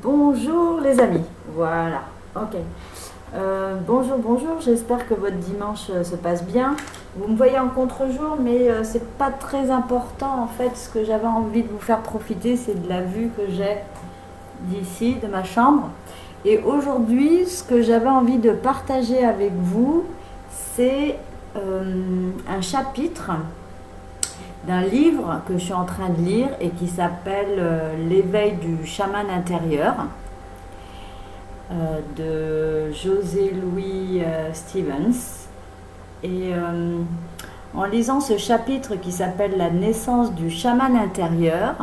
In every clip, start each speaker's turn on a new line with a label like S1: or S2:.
S1: Bonjour les amis, voilà, ok. Bonjour, j'espère que votre dimanche se passe bien. Vous me voyez en contre-jour, mais c'est pas très important en fait. Ce que j'avais envie de vous faire profiter, c'est de la vue que j'ai d'ici, de ma chambre. Et aujourd'hui, ce que j'avais envie de partager avec vous, c'est un chapitre d'un livre que je suis en train de lire et qui s'appelle L'éveil du chaman intérieur de José Louis Stevens. Et en lisant ce chapitre qui s'appelle La naissance du chaman intérieur,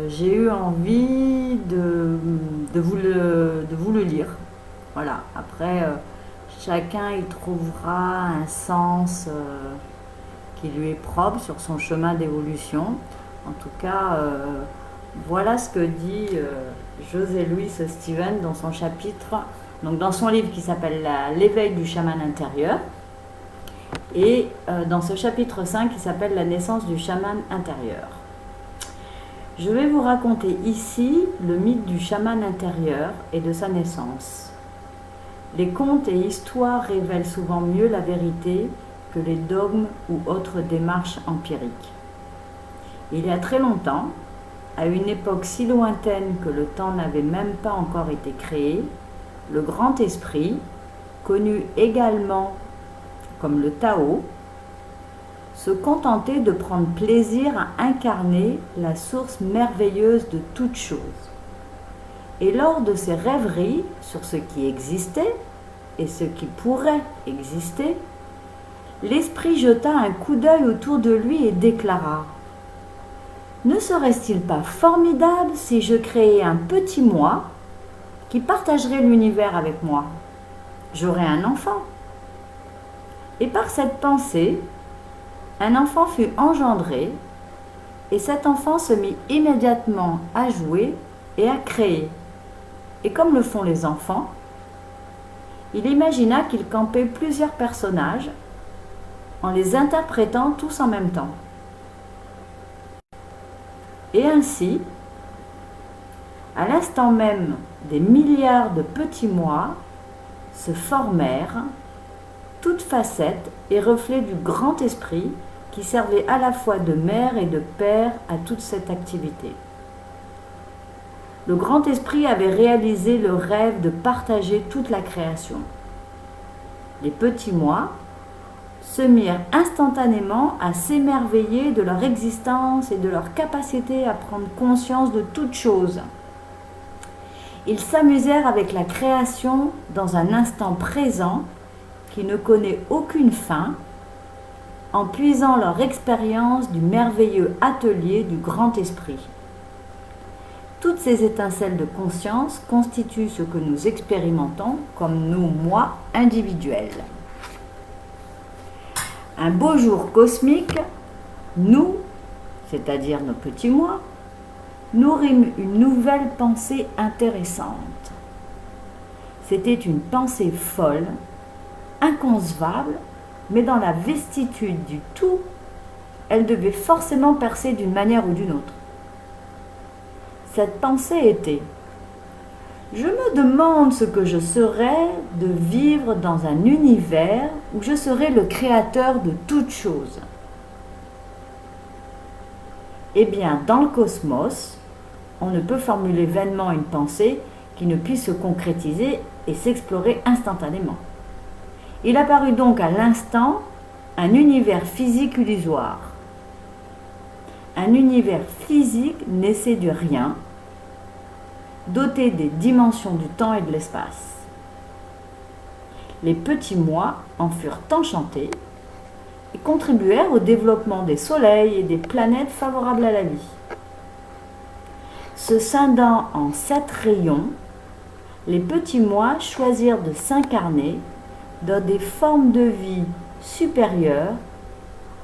S1: j'ai eu envie de vous le lire. Voilà, après, chacun il trouvera un sens qui lui est propre sur son chemin d'évolution. En tout cas, voilà ce que dit José Louis Stevens dans son chapitre, donc dans son livre qui s'appelle L'éveil du chaman intérieur, et dans ce chapitre 5 qui s'appelle La naissance du chaman intérieur. Je vais vous raconter ici le mythe du chaman intérieur et de sa naissance. Les contes et histoires révèlent souvent mieux la vérité que les dogmes ou autres démarches empiriques. Il y a très longtemps, à une époque si lointaine que le temps n'avait même pas encore été créé, le grand esprit, connu également comme le Tao, se contentait de prendre plaisir à incarner la source merveilleuse de toutes choses. Et lors de ses rêveries sur ce qui existait et ce qui pourrait exister, l'esprit jeta un coup d'œil autour de lui et déclara : « Ne serait-il pas formidable si je créais un petit moi qui partagerait l'univers avec moi ? J'aurais un enfant. » Et par cette pensée, un enfant fut engendré, et cet enfant se mit immédiatement à jouer et à créer. Et comme le font les enfants, il imagina qu'il campait plusieurs personnages en les interprétant tous en même temps. Et ainsi, à l'instant même, des milliards de petits moi se formèrent, toutes facettes et reflets du grand esprit qui servait à la fois de mère et de père à toute cette activité. Le grand esprit avait réalisé le rêve de partager toute la création. Les petits moi se mirent instantanément à s'émerveiller de leur existence et de leur capacité à prendre conscience de toute chose. Ils s'amusèrent avec la création dans un instant présent qui ne connaît aucune fin, en puisant leur expérience du merveilleux atelier du grand esprit. Toutes ces étincelles de conscience constituent ce que nous expérimentons comme nos moi individuels. Un beau jour cosmique, nous, c'est-à-dire nos petits moi, nourrîmes une nouvelle pensée intéressante. C'était une pensée folle, inconcevable, mais dans la vastitude du tout, elle devait forcément percer d'une manière ou d'une autre. Cette pensée était : je me demande ce que je serais de vivre dans un univers où je serais le créateur de toutes choses. Eh bien, dans le cosmos, on ne peut formuler vainement une pensée qui ne puisse se concrétiser et s'explorer instantanément. Il apparut donc à l'instant un univers physique illusoire. Un univers physique naissait du rien, doté des dimensions du temps et de l'espace. Les petits moi en furent enchantés et contribuèrent au développement des soleils et des planètes favorables à la vie. Se scindant en 7 rayons, les petits moi choisirent de s'incarner dans des formes de vie supérieures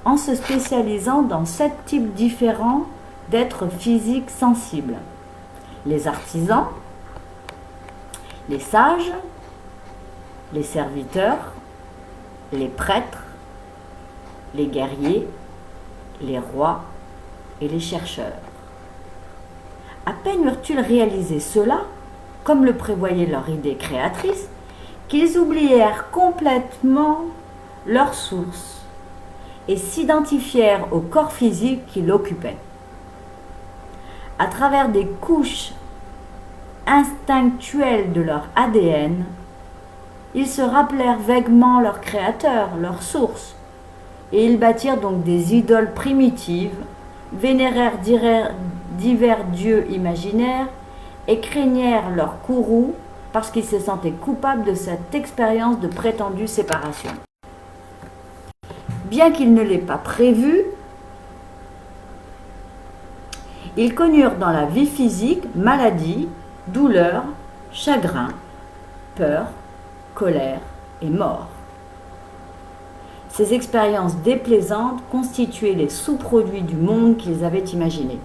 S1: en se spécialisant dans 7 types différents d'êtres physiques sensibles. Les artisans, les sages, les serviteurs, les prêtres, les guerriers, les rois et les chercheurs. À peine eurent-ils réalisé cela, comme le prévoyait leur idée créatrice, qu'ils oublièrent complètement leur source et s'identifièrent au corps physique qui l'occupait. À travers des couches instinctuelles de leur ADN, ils se rappelèrent vaguement leur créateur, leur source, et ils bâtirent donc des idoles primitives, vénérèrent divers dieux imaginaires et craignèrent leur courroux parce qu'ils se sentaient coupables de cette expérience de prétendue séparation. Bien qu'ils ne l'aient pas prévu, ils connurent dans la vie physique maladie, douleur, chagrin, peur, colère et mort. Ces expériences déplaisantes constituaient les sous-produits du monde qu'ils avaient imaginé.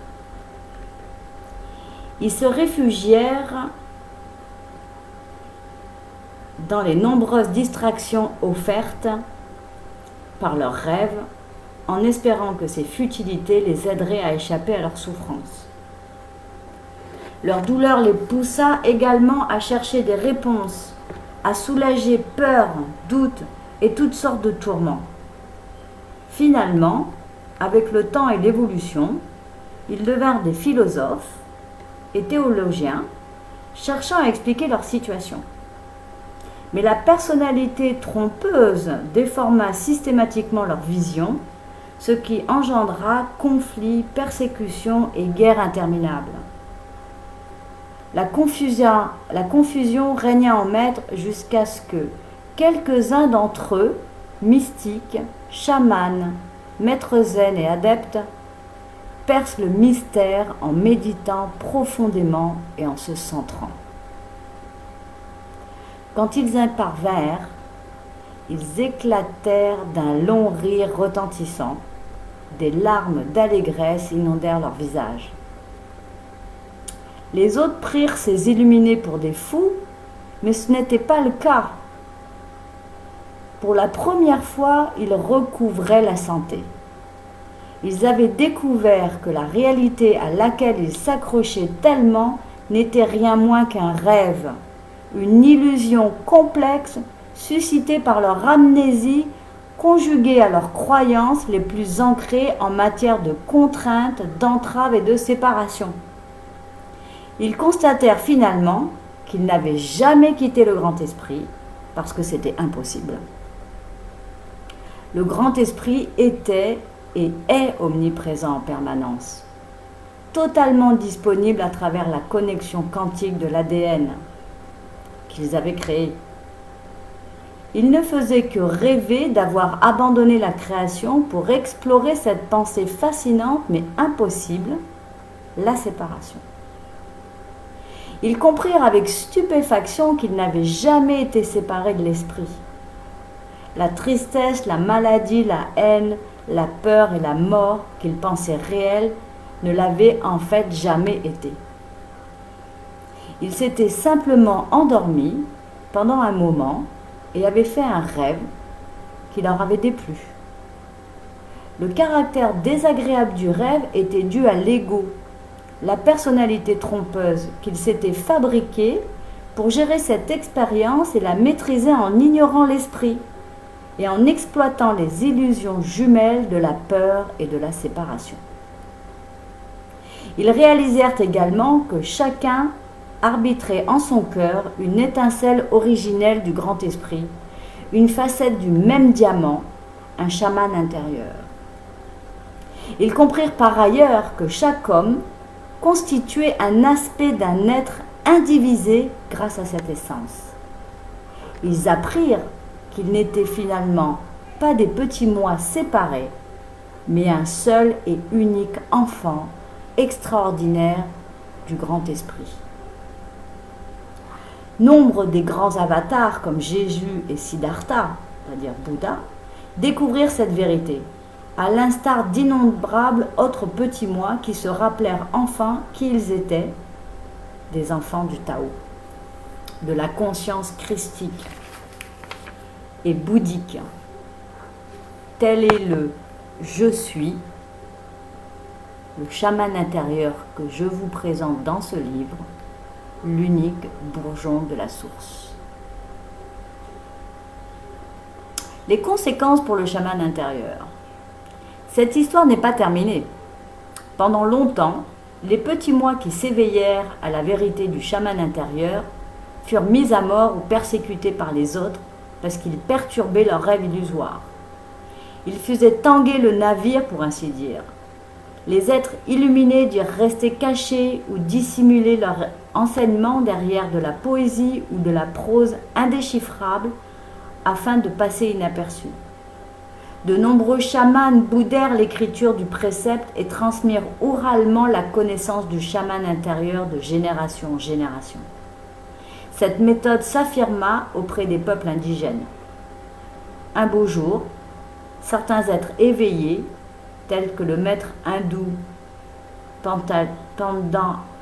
S1: Ils se réfugièrent dans les nombreuses distractions offertes par leurs rêves, en espérant que ces futilités les aideraient à échapper à leurs souffrances. Leur douleur les poussa également à chercher des réponses, à soulager peur, doute et toutes sortes de tourments. Finalement, avec le temps et l'évolution, ils devinrent des philosophes et théologiens, cherchant à expliquer leur situation. Mais la personnalité trompeuse déforma systématiquement leur vision, ce qui engendra conflits, persécutions et guerres interminables. La confusion régna en maître jusqu'à ce que quelques-uns d'entre eux, mystiques, chamans, maîtres zen et adeptes, percent le mystère en méditant profondément et en se centrant. Quand ils y parvinrent, ils éclatèrent d'un long rire retentissant. Des larmes d'allégresse inondèrent leur visage. Les autres prirent ces illuminés pour des fous, mais ce n'était pas le cas. Pour la première fois, ils recouvraient la santé. Ils avaient découvert que la réalité à laquelle ils s'accrochaient tellement n'était rien moins qu'un rêve, une illusion complexe suscitée par leur amnésie conjuguée à leurs croyances les plus ancrées en matière de contraintes, d'entraves et de séparation. Ils constatèrent finalement qu'ils n'avaient jamais quitté le grand esprit parce que c'était impossible. Le grand esprit était et est omniprésent en permanence, totalement disponible à travers la connexion quantique de l'ADN qu'ils avaient créé. Ils ne faisaient que rêver d'avoir abandonné la création pour explorer cette pensée fascinante mais impossible, la séparation. Ils comprirent avec stupéfaction qu'ils n'avaient jamais été séparés de l'esprit. La tristesse, la maladie, la haine, la peur et la mort qu'ils pensaient réelles ne l'avaient en fait jamais été. Ils s'étaient simplement endormis pendant un moment et avaient fait un rêve qui leur avait déplu. Le caractère désagréable du rêve était dû à l'ego, la personnalité trompeuse qu'ils s'étaient fabriquée pour gérer cette expérience et la maîtriser en ignorant l'esprit et en exploitant les illusions jumelles de la peur et de la séparation. Ils réalisèrent également que chacun arbitrait en son cœur une étincelle originelle du grand esprit, une facette du même diamant, un chaman intérieur. Ils comprirent par ailleurs que chaque homme constituait un aspect d'un être indivisé grâce à cette essence. Ils apprirent qu'ils n'étaient finalement pas des petits moi séparés, mais un seul et unique enfant extraordinaire du grand esprit. Nombre des grands avatars comme Jésus et Siddhartha, c'est-à-dire Bouddha, découvrirent cette vérité, à l'instar d'innombrables autres petits moi qui se rappelèrent enfin qui ils étaient, des enfants du Tao, de la conscience christique et bouddhique. Tel est le « je suis » le chaman intérieur que je vous présente dans ce livre, l'unique bourgeon de la source. Les conséquences pour le chaman intérieur. Cette histoire n'est pas terminée. Pendant longtemps, les petits moi qui s'éveillèrent à la vérité du chaman intérieur furent mis à mort ou persécutés par les autres parce qu'ils perturbaient leurs rêves illusoires. Ils faisaient tanguer le navire, pour ainsi dire. Les êtres illuminés durent rester cachés ou dissimuler leur enseignement derrière de la poésie ou de la prose indéchiffrable afin de passer inaperçus. De nombreux chamans boudèrent l'écriture du précepte et transmirent oralement la connaissance du chaman intérieur de génération en génération. Cette méthode s'affirma auprès des peuples indigènes. Un beau jour, certains êtres éveillés, tels que le maître hindou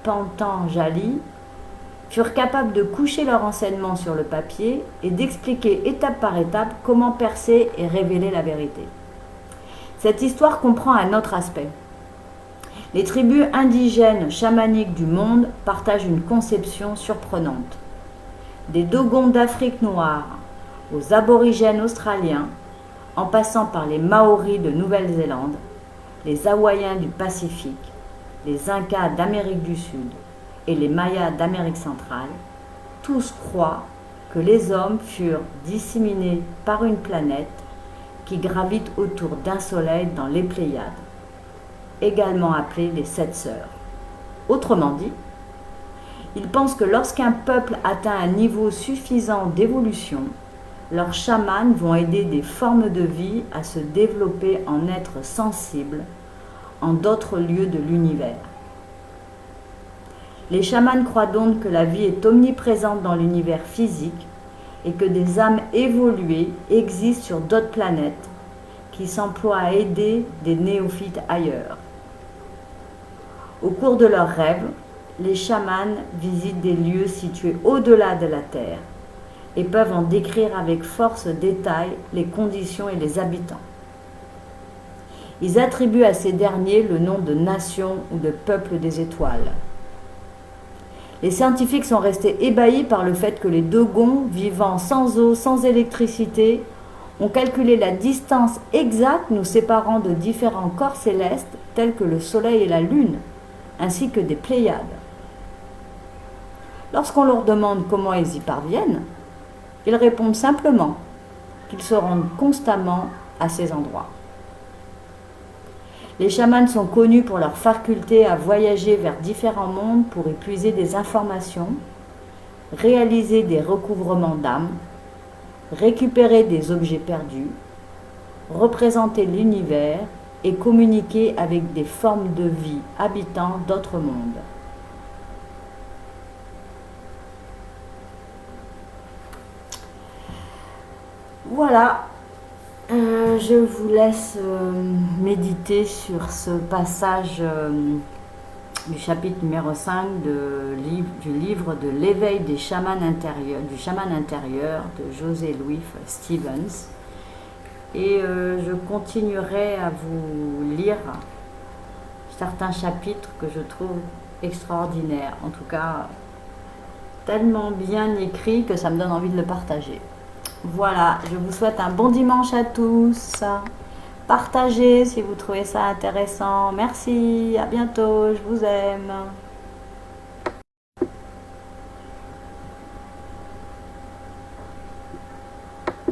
S1: Patanjali, furent capables de coucher leur enseignement sur le papier et d'expliquer étape par étape comment percer et révéler la vérité. Cette histoire comprend un autre aspect. Les tribus indigènes chamaniques du monde partagent une conception surprenante. Des Dogons d'Afrique noire aux aborigènes australiens, en passant par les Maoris de Nouvelle-Zélande, les Hawaïens du Pacifique, les Incas d'Amérique du Sud et les Mayas d'Amérique centrale, tous croient que les hommes furent disséminés par une planète qui gravite autour d'un soleil dans les Pléiades, également appelée les Sept Sœurs. Autrement dit, ils pensent que lorsqu'un peuple atteint un niveau suffisant d'évolution, leurs chamans vont aider des formes de vie à se développer en êtres sensibles en d'autres lieux de l'univers. Les chamans croient donc que la vie est omniprésente dans l'univers physique et que des âmes évoluées existent sur d'autres planètes qui s'emploient à aider des néophytes ailleurs. Au cours de leurs rêves, les chamans visitent des lieux situés au-delà de la Terre et peuvent en décrire avec force détail les conditions et les habitants. Ils attribuent à ces derniers le nom de nation ou de peuple des étoiles. Les scientifiques sont restés ébahis par le fait que les Dogons, vivant sans eau, sans électricité, ont calculé la distance exacte nous séparant de différents corps célestes tels que le Soleil et la Lune, ainsi que des Pléiades. Lorsqu'on leur demande comment ils y parviennent, ils répondent simplement qu'ils se rendent constamment à ces endroits. Les chamans sont connus pour leur faculté à voyager vers différents mondes pour y puiser des informations, réaliser des recouvrements d'âmes, récupérer des objets perdus, représenter l'univers et communiquer avec des formes de vie habitant d'autres mondes. Voilà, je vous laisse méditer sur ce passage du chapitre numéro 5 du livre de l'éveil des chamans intérieurs, du chaman intérieur de José Louis Stevens. Et je continuerai à vous lire certains chapitres que je trouve extraordinaires, en tout cas tellement bien écrits que ça me donne envie de le partager. Voilà, je vous souhaite un bon dimanche à tous. Partagez si vous trouvez ça intéressant. Merci, à bientôt, je vous aime.